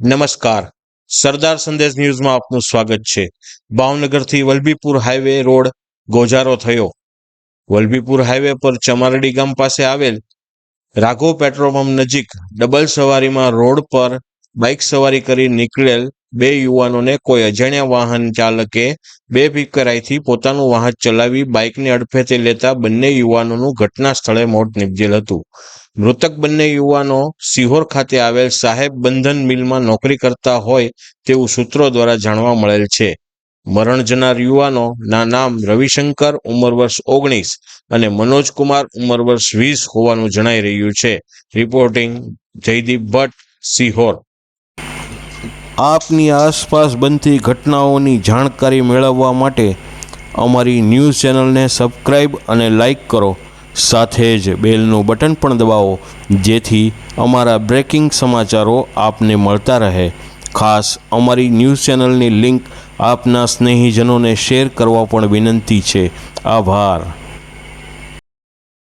નમસ્કાર, સરદાર સંદેશ ન્યૂઝમાં આપનું સ્વાગત છે। ભાવનગરથી વલભીપુર હાઈવે રોડ ગોજારો થયો। વલભીપુર હાઈવે પર ચમારડી ગામ પાસે આવેલ રાઘવ પેટ્રોલ પંપ નજીક ડબલ સવારીમાં રોડ પર બાઇક સવારી કરી નીકળેલ બે યુવાનોને કોઈ અજાણ્યા વાહન ચાલકે બેફિકરાઈથી પોતાનું વાહન ચલાવી બાઇકને અડફેટે લેતા બંને યુવાનોનું ઘટના સ્થળે મોત નીપજેલ હતું। મૃતક બંને યુવાનો સિહોર ખાતે આવેલ સાહેબ બંધન મિલમાં નોકરી કરતા હોય તેવું સૂત્રો દ્વારા જાણવા મળેલ છે। મરણ જનાર યુવાનોના નામ રવિશંકર ઉંમર વર્ષ 19 અને મનોજકુમાર ઉંમર વર્ષ 20 હોવાનું જણાઈ રહ્યું છે। રિપોર્ટિંગ જયદીપ ભટ્ટ, સિહોર। આપની આસપાસ બનતી ઘટનાઓની જાણકારી મેળવવા માટે અમારી ન્યૂઝ ચેનલને સબસ્ક્રાઈબ અને લાઈક કરો, સાથે જ બેલનું બટન પણ દબાવો, જેથી અમારા બ્રેકિંગ સમાચારો આપને મળતા રહે। ખાસ અમારી ન્યૂઝ ચેનલની લિંક આપના સ્નેહીજનોને શેર કરવા પણ વિનંતી છે। આભાર।